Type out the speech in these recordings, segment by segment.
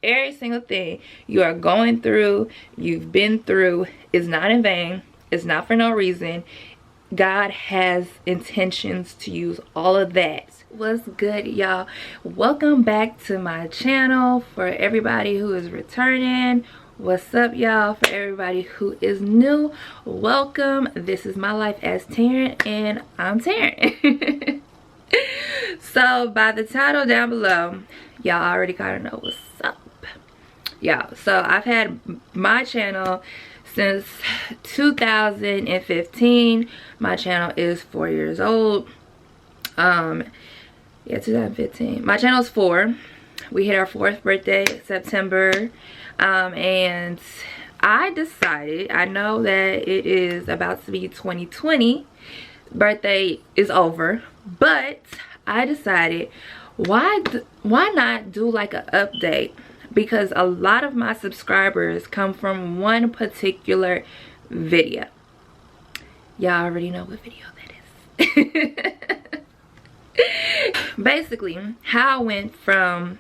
every single thing you are going through, you've been through, is not in vain. It's not for no reason. God has intentions to use all of that. What's good, y'all? Welcome back to my channel. For everybody who is returning, what's up, y'all? For everybody who is new, welcome. This is My Life as Taryn, and I'm Taryn. So by the title down below, y'all already kind of know what's up, y'all. So I've had my channel since 2015. My channel is 4 years old. Yeah, 2015. My channel is 4. We hit our 4th birthday September, and I decided, I know that it is about to be 2020, birthday is over, but I decided why not do like an update, because a lot of my subscribers come from one particular video. Y'all already know what video that is. Basically, how I went from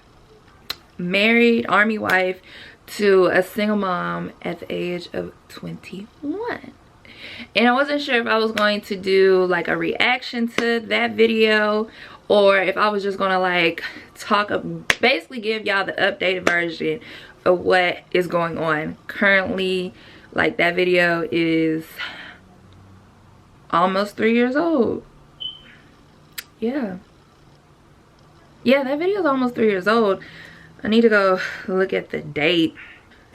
married army wife to a single mom at the age of 21. And I wasn't sure if I was going to do like a reaction to that video, or if I was just gonna like basically give y'all the updated version of what is going on currently. Like, that video is almost 3 years old. Yeah, that video is almost 3 years old. I need to go look at the date.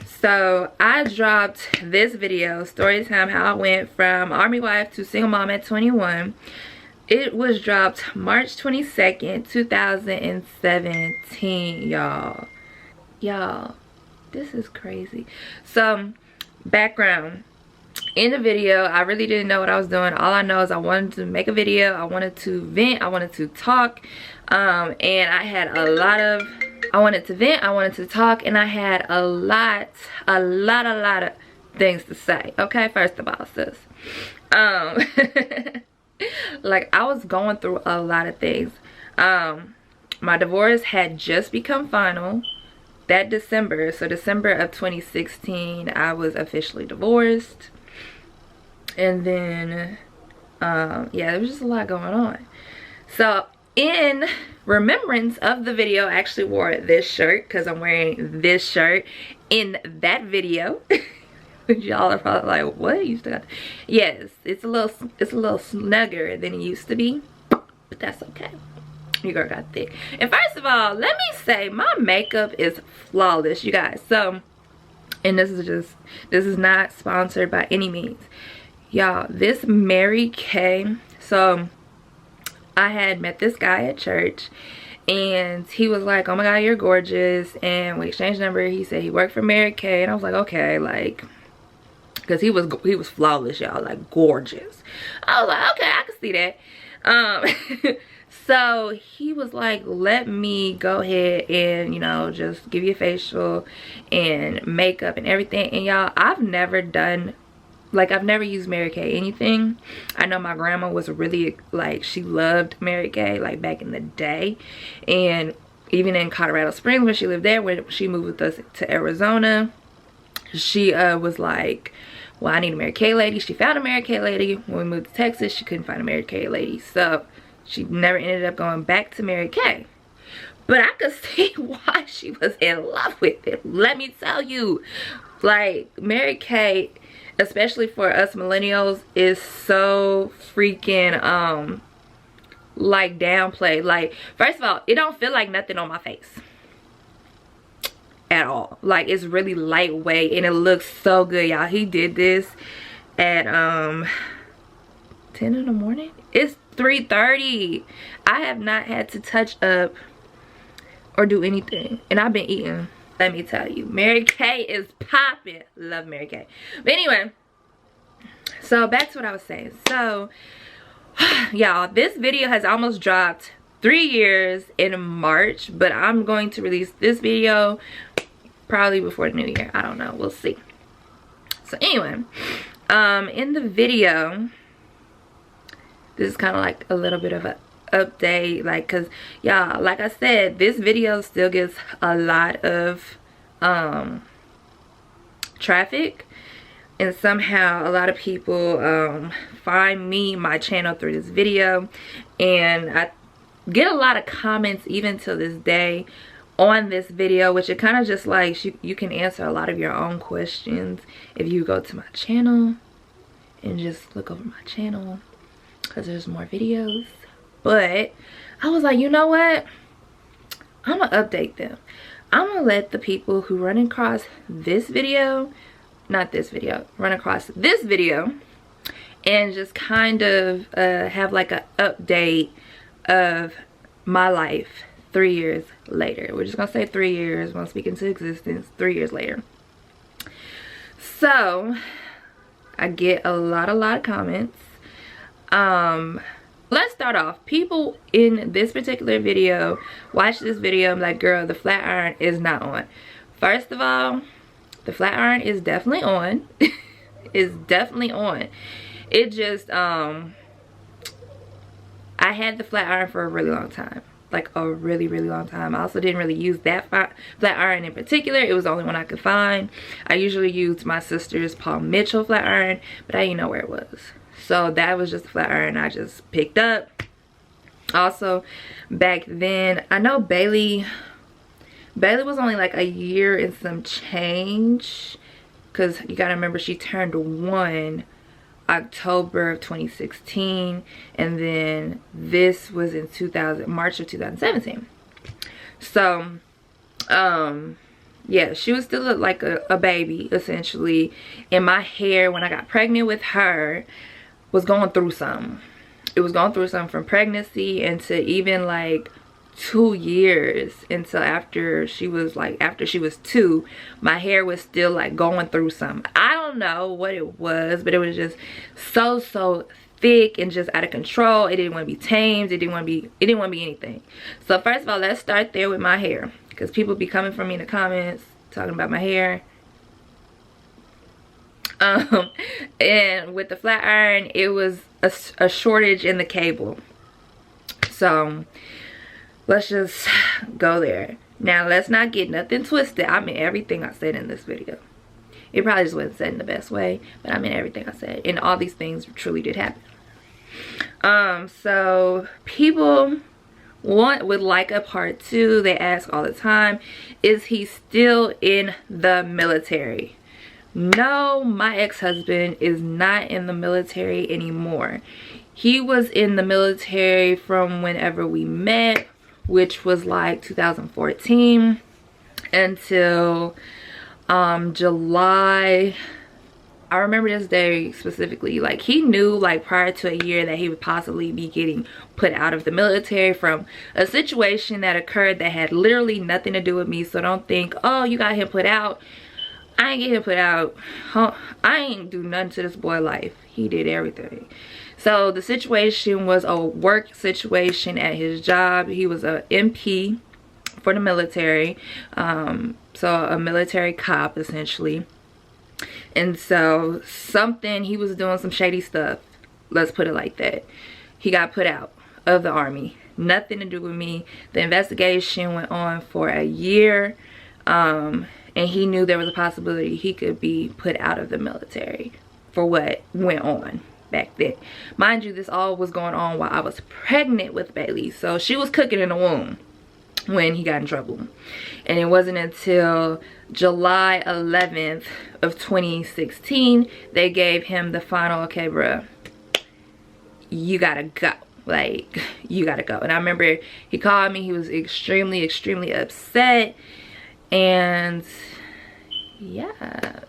So I dropped this video, story time, how I went from army wife to single mom at 21. It was dropped March 22nd, 2017, y'all. Y'all, this is crazy. So, background. In the video, I really didn't know what I was doing. All I know is I wanted to make a video. I wanted to vent. I wanted to talk. And I had a lot of... I wanted to vent, I wanted to talk, and I had a lot of things to say. Okay, first of all, sis. Like, I was going through a lot of things. My divorce had just become final that December. So December of 2016, I was officially divorced. And then, yeah, there was just a lot going on. So, in remembrance of the video, I actually wore this shirt because I'm wearing this shirt in that video. Y'all are probably like, what? You still got... Yes, it's a little snugger than it used to be, but that's okay. Your girl got thick. And first of all, let me say my makeup is flawless, you guys. So, and this is not sponsored by any means, y'all. This Mary Kay. So I had met this guy at church, and he was like, oh my god, you're gorgeous, and we exchanged number. He said he worked for Mary Kay, and I was like, okay, like, because he was flawless, y'all, like gorgeous. I was like, okay, I can see that. So he was like, let me go ahead and, you know, just give you a facial and makeup and everything. And y'all, I've never done, like, I've never used Mary Kay anything. I know my grandma was really, like, she loved Mary Kay, like, back in the day. And even in Colorado Springs, when she lived there, when she moved with us to Arizona, she was like, well, I need a Mary Kay lady. She found a Mary Kay lady. When we moved to Texas, she couldn't find a Mary Kay lady. So she never ended up going back to Mary Kay. But I could see why she was in love with it. Let me tell you. Like, Mary Kay, especially for us millennials, is so freaking like downplayed. Like, first of all, it don't feel like nothing on my face at all. Like, it's really lightweight and it looks so good, y'all. He did this at 10 in the morning. It's 3:30. I have not had to touch up or do anything, and I've been eating. Let me tell you, Mary Kay is popping. Love Mary Kay. But anyway, so back to what I was saying. So y'all, this video has almost dropped 3 years in March, but I'm going to release this video probably before the new year. I don't know, we'll see. So anyway, in the video, this is kind of like a little bit of a update, like, because y'all, like I said, this video still gets a lot of traffic, and somehow a lot of people find my channel through this video, and I get a lot of comments even to this day on this video, which it kind of just like you can answer a lot of your own questions if you go to my channel and just look over my channel, because there's more videos. But I was like, you know what, I'm gonna update them. I'm gonna let the people who run across this video, not this video, run across this video, and just kind of have like an update of my life 3 years later. We're just gonna say 3 years. We're gonna speak into existence 3 years later. So I get a lot of comments. Let's start off. People in this particular video watch this video and like, girl, the flat iron is not on. First of all, the flat iron is definitely on. It's definitely on. It just I had the flat iron for a really long time, like a really long time. I also didn't really use that flat iron in particular. It was the only one I could find. I usually used my sister's Paul Mitchell flat iron, but I didn't know where it was. So that was just a flat iron I just picked up. Also, back then, I know Bailey was only like a year and some change, because you gotta remember she turned 1 October of 2016, and then this was in March of 2017. So yeah, she was still like a baby essentially, and my hair when I got pregnant with her was going through something. It was going through something from pregnancy into even like 2 years, until after she was 2, my hair was still like going through something. I don't know what it was, but it was just so thick and just out of control. It didn't want to be tamed. It didn't want to be anything. So first of all, let's start there with my hair, because people be coming for me in the comments talking about my hair. And with the flat iron, it was a shortage in the cable. So let's just go there. Now let's not get nothing twisted. I mean everything I said in this video. It probably just wasn't said in the best way, but I mean everything I said, and all these things truly did happen. So people would like a part 2. They ask all the time, is he still in the military? No, my ex-husband is not in the military anymore. He was in the military from whenever we met, which was like 2014, until July. I remember this day specifically. Like, he knew like prior to a year that he would possibly be getting put out of the military from a situation that occurred that had literally nothing to do with me. So don't think, oh, you got him put out. I ain't get him put out. I ain't do nothing to this boy life. He did everything. So the situation was a work situation at his job. He was a MP for the military. So a military cop essentially. And so he was doing some shady stuff. Let's put it like that. He got put out of the army. Nothing to do with me. The investigation went on for a year. And he knew there was a possibility he could be put out of the military for what went on back then. Mind you, this all was going on while I was pregnant with Bailey. So she was cooking in the womb when he got in trouble. And it wasn't until July 11th of 2016 they gave him the final, okay, bruh, you gotta go. Like, you gotta go. And I remember he called me. He was extremely upset. And yeah,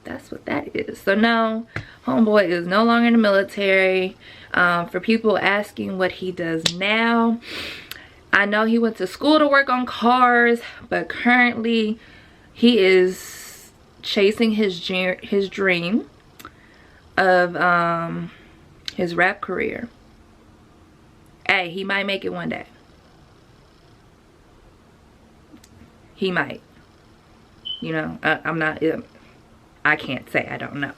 that's what that is. So no, homeboy is no longer in the military. For people asking what he does now, I know he went to school to work on cars, but currently he is chasing his dream of his rap career. Hey, he might make it one day. He might. You know, I'm not, I can't say, I don't know.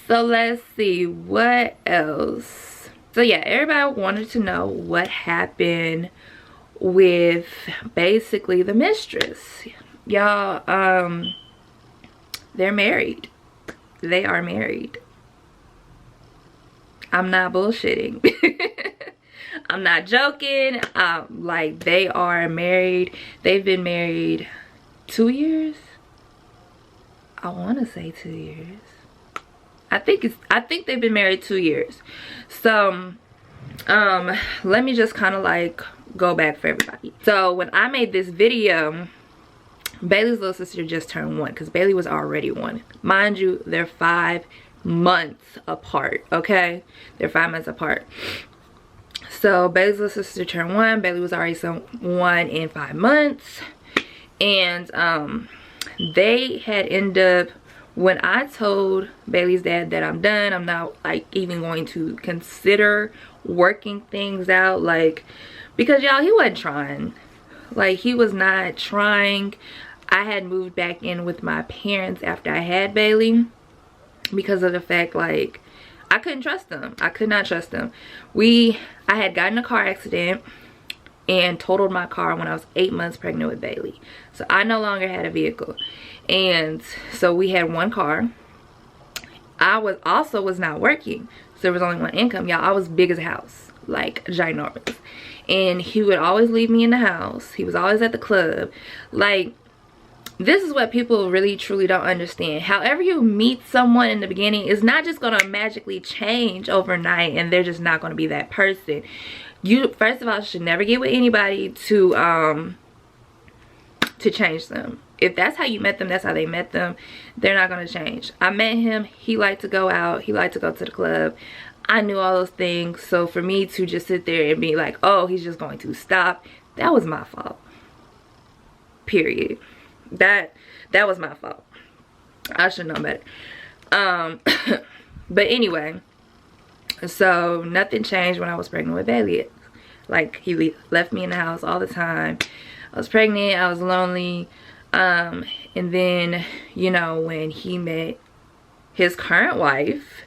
So let's see, what else? So yeah, everybody wanted to know what happened with basically the mistress. Y'all, they're married. They are married. I'm not bullshitting. I'm not joking. Like, they are married. They've been married 2 years. I want to say 2 years. I think they've been married 2 years. So let me just kind of like go back for everybody. So when I made this video, Bailey's little sister just turned 1, because Bailey was already 1. Mind you, they're 5 months apart. Okay, they're 5 months apart. So Bailey's little sister turned 1. Bailey was already 1 in 5 months, and they had ended up, when I told Bailey's dad that I'm done, I'm not like even going to consider working things out, like, because y'all, he wasn't trying. Like, he was not trying. I had moved back in with my parents after I had Bailey because of the fact, like, I couldn't trust them. I could not trust them. I had gotten a car accident and totaled my car when I was 8 months pregnant with Bailey. So I no longer had a vehicle. And so we had one car. I was not working. So there was only one income. Y'all, I was big as a house. Like, ginormous. And he would always leave me in the house. He was always at the club. Like, this is what people really truly don't understand. However you meet someone in the beginning, it's not just going to magically change overnight and they're just not going to be that person. You, first of all, should never get with anybody to change them. If that's how you met them, that's how they met them. They're not going to change. I met him. He liked to go out. He liked to go to the club. I knew all those things. So for me to just sit there and be like, oh, he's just going to stop, that was my fault. Period. That was my fault. I should know better. But anyway, so nothing changed when I was pregnant with Bailey. Like, he left me in the house all the time. I was pregnant. I was lonely. And then, you know, when he met his current wife,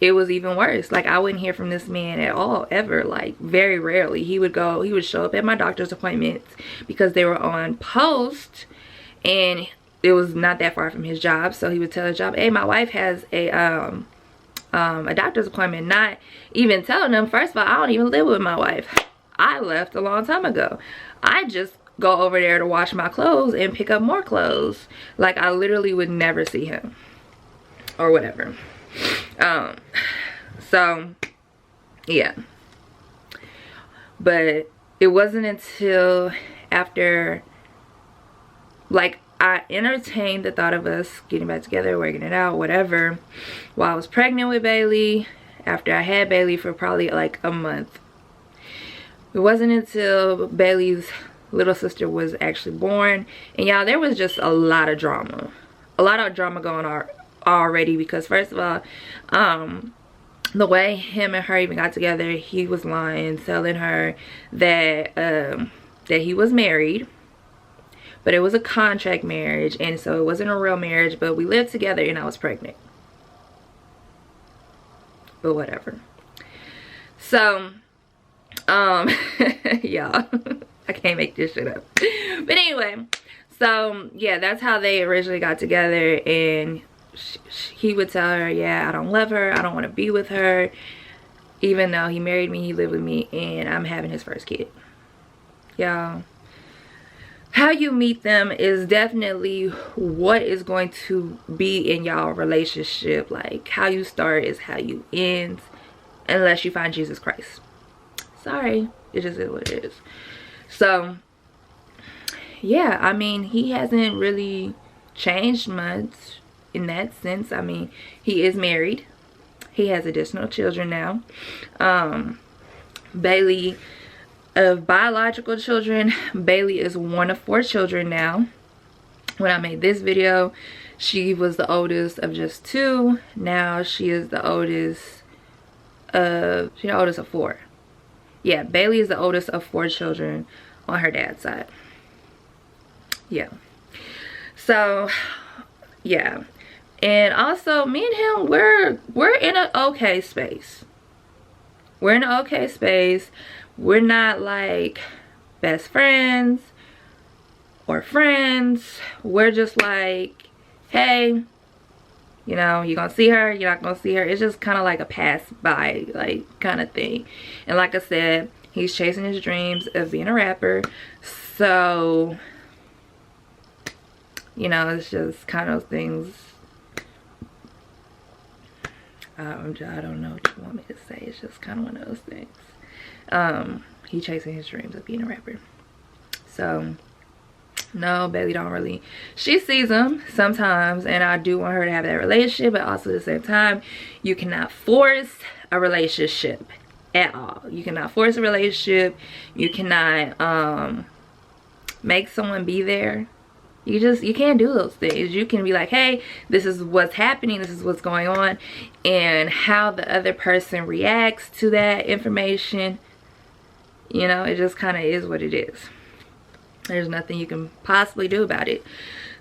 it was even worse. Like, I wouldn't hear from this man at all, ever. Like, very rarely. He would show up at my doctor's appointments because they were on post, and it was not that far from his job. So he would tell his job, hey, my wife has a doctor's appointment. Not even telling them, first of all, I don't even live with my wife. I left a long time ago. I just go over there to wash my clothes and pick up more clothes. Like, I literally would never see him or whatever. So yeah, but it wasn't until after, like, I entertained the thought of us getting back together, working it out, whatever, while I was pregnant with Bailey, after I had Bailey for probably like a month. It wasn't until Bailey's little sister was actually born, and y'all, there was just a lot of drama going on already, because first of all, the way him and her even got together, he was lying, telling her that that he was married, but it was a contract marriage, and so it wasn't a real marriage, but we lived together and I was pregnant. But whatever. So y'all, I can't make this shit up. But anyway, so yeah, that's how they originally got together. And he would tell her, yeah, I don't love her, I don't want to be with her, even though he married me, he lived with me, and I'm having his first kid. Y'all, how you meet them is definitely what is going to be in y'all relationship. Like, how you start is how you end, unless you find Jesus Christ. Sorry, it just is what it is. So yeah, I mean, he hasn't really changed much in that sense. I mean, he is married. He has additional children now. Bailey, of biological children, Bailey is one of 4 children now. When I made this video, she was the oldest of just 2. Now she is the oldest of, she's the oldest of 4. Yeah, Bailey is the oldest of 4 children on her dad's side. Yeah. So yeah. And also, me and him, we're in an okay space. We're in an okay space. We're not like best friends or friends. We're just like, hey, you know, you're gonna see her, you're not gonna see her. It's just kind of like a pass by, like, kind of thing. And like I said, he's chasing his dreams of being a rapper. So, you know, it's just kind of things. I don't know what you want me to say. It's just kind of one of those things. He's chasing his dreams of being a rapper. So, no, Bailey don't really. She sees him sometimes, and I do want her to have that relationship, but also at the same time, you cannot force a relationship at all. You cannot force a relationship. You cannot make someone be there. You can't do those things. You can be like, hey, this is what's happening, this is what's going on, and how the other person reacts to that information, you know, it just kind of is what it is. There's nothing you can possibly do about it.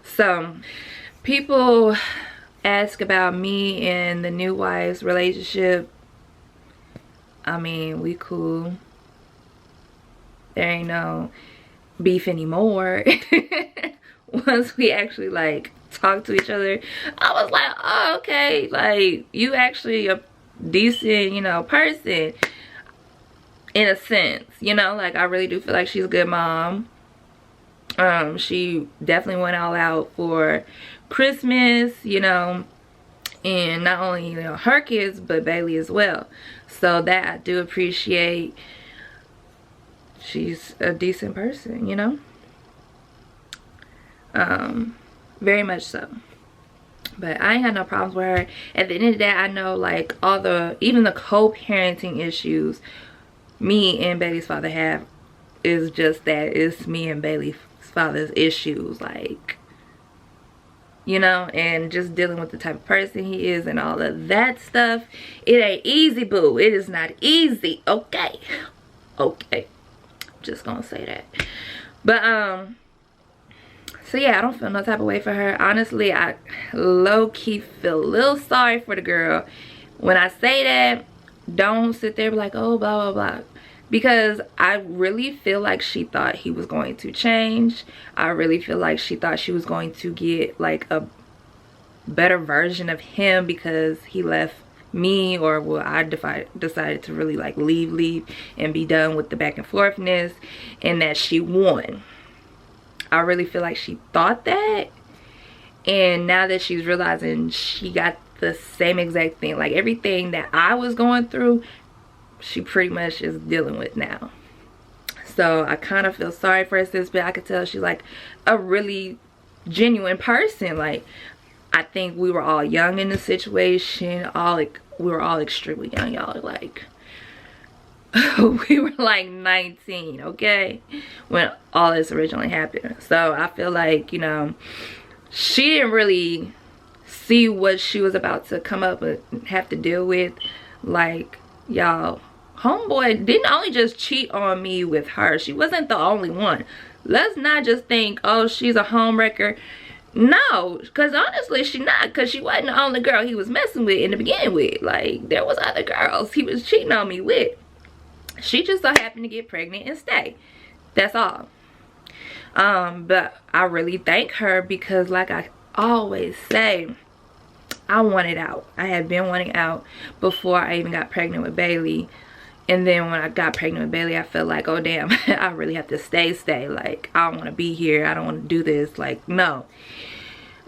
So people ask about me and the new wife's relationship. I mean, we cool. There ain't no beef anymore. Once we actually like talk to each other, I was like, oh, okay, like, you actually a decent, you know, person in a sense, you know. Like, I really do feel like she's a good mom. She definitely went all out for Christmas, you know, and not only, you know, her kids, but Bailey as well. So that I do appreciate. She's a decent person, you know. Very much so. But I ain't got no problems with her. At the end of the day, I know, like, all the, even the co-parenting issues me and Bailey's father have is just that. It's me and Bailey's father's issues, like, you know, and just dealing with the type of person he is and all of that stuff. It ain't easy, boo. It is not easy. Okay. Okay. Just gonna say that. But so yeah, I don't feel no type of way for her. Honestly, I low-key feel a little sorry for the girl. When I say that, don't sit there and be like, oh, blah, blah, blah. Because I really feel like she thought he was going to change. I really feel like she thought she was going to get like a better version of him because he left me, or well, I decided to really like leave and be done with the back and forthness, and that she won. I really feel like she thought that, and now that she's realizing she got the same exact thing, like everything that I was going through, she pretty much is dealing with now. So I kind of feel sorry for her sis, but I could tell she's like a really genuine person. Like, I think we were all young in the situation. We were all extremely young, y'all. Like, we were like 19, okay, when all this originally happened. So I feel like, you know, she didn't really see what she was about to come up and have to deal with. Like, y'all, homeboy didn't only just cheat on me with her. She wasn't the only one. Let's not just think, oh, she's a homewrecker. No, because honestly, she not, because she wasn't the only girl he was messing with in the beginning with. Like, there was other girls he was cheating on me with. She just so happened to get pregnant and stay. That's all. But I really thank her because, like I always say, I wanted out. I had been wanting out before I even got pregnant with Bailey. And then when I got pregnant with Bailey, I felt like, oh damn, I really have to stay. Like, I don't want to be here. I don't want to do this. Like, no.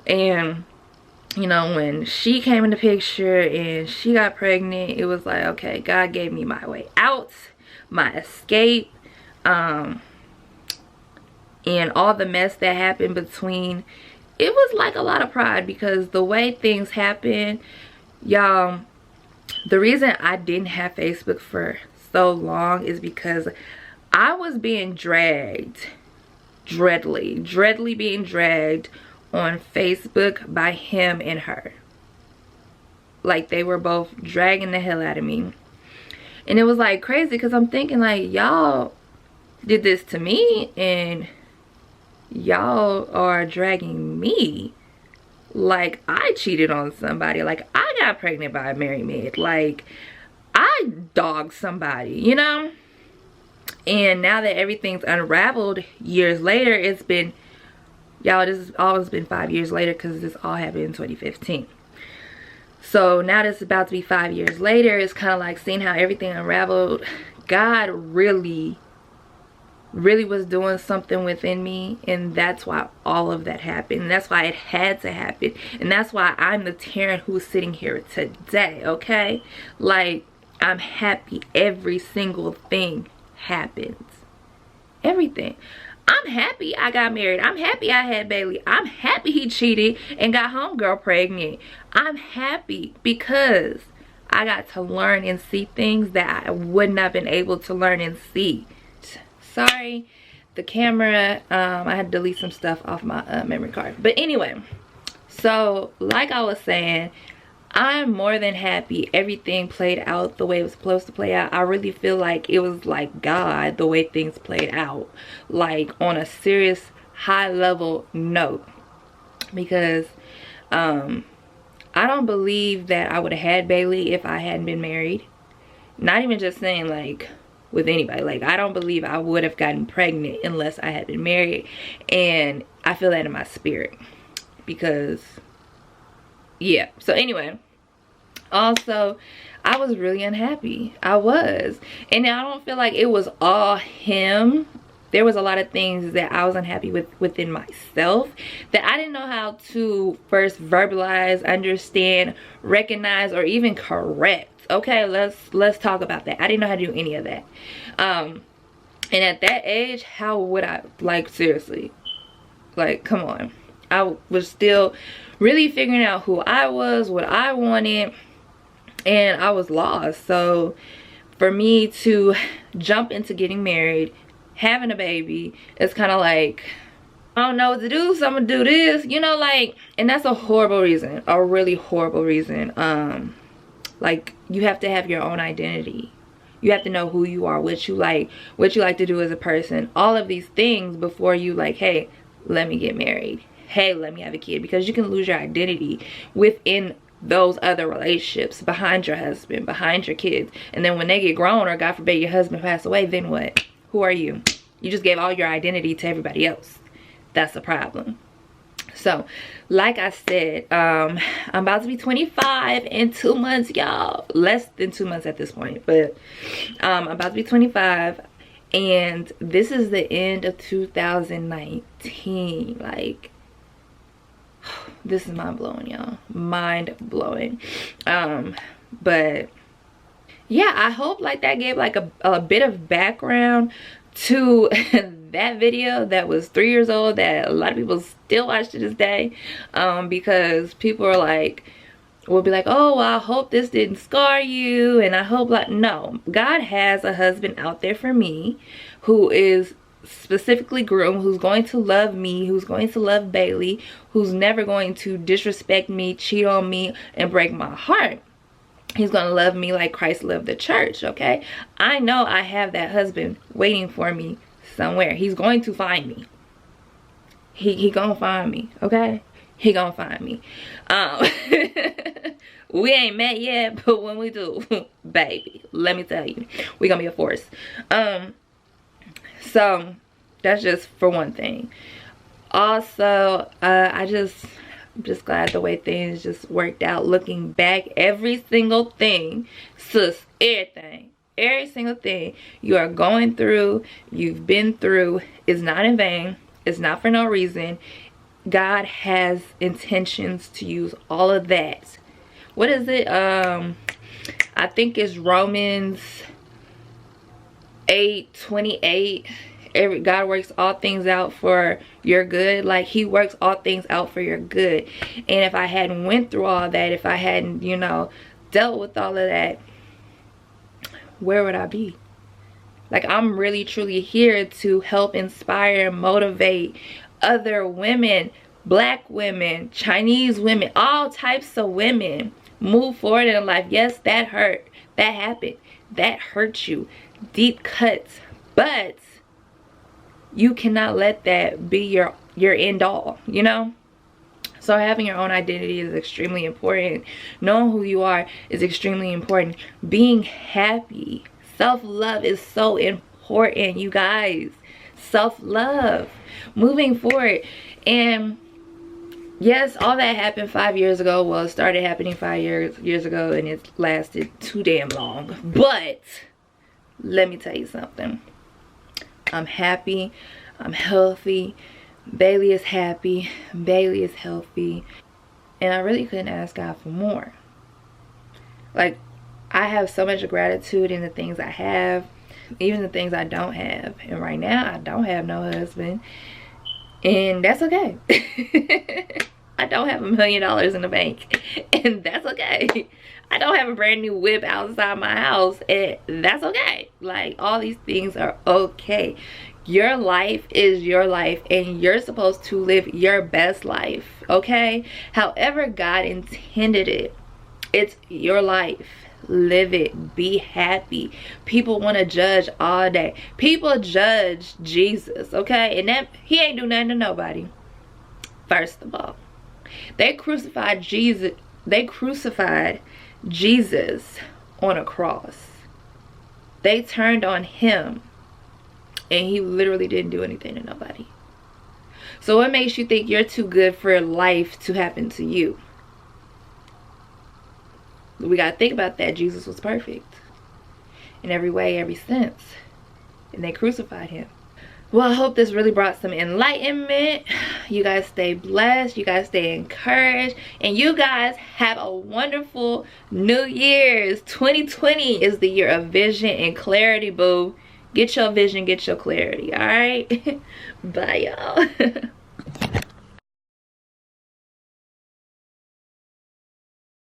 And, you know, when she came in the picture and she got pregnant, it was like, okay, God gave me my way out, my escape, and all the mess that happened between. It was like a lot of pride, because the way things happen, y'all, the reason I didn't have Facebook for so long is because I was being dragged, dreadly being dragged on Facebook by him and her. Like, they were both dragging the hell out of me. And it was like crazy, because I'm thinking like, y'all did this to me and y'all are dragging me like I cheated on somebody, like I got pregnant by a married man, like I dogged somebody, you know. And now that everything's unraveled years later, it's been, y'all, this has always been 5 years later because this all happened in 2015. So now that it's about to be 5 years later, it's kind of like seeing how everything unraveled. God really was doing something within me, and that's why all of that happened, and that's why it had to happen, and that's why I'm the Taryn who's sitting here today. Okay, like, I'm happy every single thing happens. Everything. I'm happy I got married. I'm happy I had Bailey. I'm happy he cheated and got homegirl pregnant. I'm happy because I got to learn and see things that I wouldn't have been able to learn and see. Sorry, the camera, I had to delete some stuff off my memory card. But anyway, so like I was saying, I'm more than happy everything played out the way it was supposed to play out. I really feel like it was like God, the way things played out, like on a serious high level note, because I don't believe that I would have had Bailey if I hadn't been married. Not even just saying like with anybody, like I don't believe I would have gotten pregnant unless I had been married, and I feel that in my spirit, because yeah. So anyway, also I was really unhappy. I was, and I don't feel like it was all him. There was a lot of things that I was unhappy with within myself that I didn't know how to first verbalize, understand, recognize, or even correct. Okay, let's talk about that. I didn't know how to do any of that. And at that age, how would I, like, seriously, like, come on. I was still really figuring out who I was, what I wanted, and I was lost. So for me to jump into getting married, having a baby, it's kind of like, I don't know what to do, so I'm gonna do this, you know, like, and that's a horrible reason, a really horrible reason. Like, you have to have your own identity. You have to know who you are, what you like to do as a person, all of these things before you like, hey, let me get married, hey, let me have a kid, because you can lose your identity within those other relationships, behind your husband, behind your kids, and then when they get grown, or God forbid your husband passed away, then what? Who are you? You just gave all your identity to everybody else. That's the problem. So like I said, I'm about to be 25 in 2 months, y'all. Less than 2 months at this point, but I'm about to be 25, and this is the end of 2019. Like, this is mind-blowing, y'all. Mind-blowing. But yeah, I hope like that gave like a bit of background to that video that was 3 years old that a lot of people still watch to this day, because people are like, will be like, oh, well, I hope this didn't scar you, and I hope, like, no, God has a husband out there for me who is specifically groomed, who's going to love me, who's going to love Bailey, who's never going to disrespect me, cheat on me, and break my heart. He's gonna love me like Christ loved the church. Okay, I know I have that husband waiting for me somewhere. He's going to find me. He gonna find me. Okay, he gonna find me. We ain't met yet, but when we do, baby, let me tell you, we gonna be a force. So that's just for one thing. Also, I'm just glad the way things just worked out. Looking back, every single thing, sis, every single thing you are going through, you've been through, is not in vain. It's not for no reason. God has intentions to use all of that. What is it? I think it's Romans 8:28. God works all things out for your good. Like, he works all things out for your good. And if I hadn't went through all that, if I hadn't, you know, dealt with all of that, where would I be? Like, I'm really truly here to help inspire and motivate other women, black women, Chinese women, all types of women move forward in life. Yes, that hurt, that happened, that hurt you, deep cuts, but you cannot let that be your end all, you know? So having your own identity is extremely important. Knowing who you are is extremely important. Being happy, self-love is so important. important, you guys. Self-love, moving forward. And yes, all that happened 5 years ago. Well, it started happening 5 years ago, and it lasted too damn long. But let me tell you something. I'm happy. I'm healthy. Bailey is happy. Bailey is healthy. And I really couldn't ask God for more. Like, I have so much gratitude in the things I have, even the things I don't have. And right now, I don't have no husband. And that's okay. I don't have $1 million in the bank. And that's okay. I don't have a brand new whip outside my house. And that's okay. Like, all these things are okay. Your life is your life, and you're supposed to live your best life, okay? However God intended it, it's your life. Live it. Be happy. People want to judge all day. People judge Jesus, okay? And that he ain't do nothing to nobody. First of all, they crucified Jesus. They crucified Jesus on a cross. They turned on him. And he literally didn't do anything to nobody. So what makes you think you're too good for life to happen to you? We got to think about that. Jesus was perfect in every way, every sense. And they crucified him. Well, I hope this really brought some enlightenment. You guys stay blessed. You guys stay encouraged. And you guys have a wonderful New Year's. 2020 is the year of vision and clarity, boo. Get your vision, get your clarity, all right? Bye, y'all.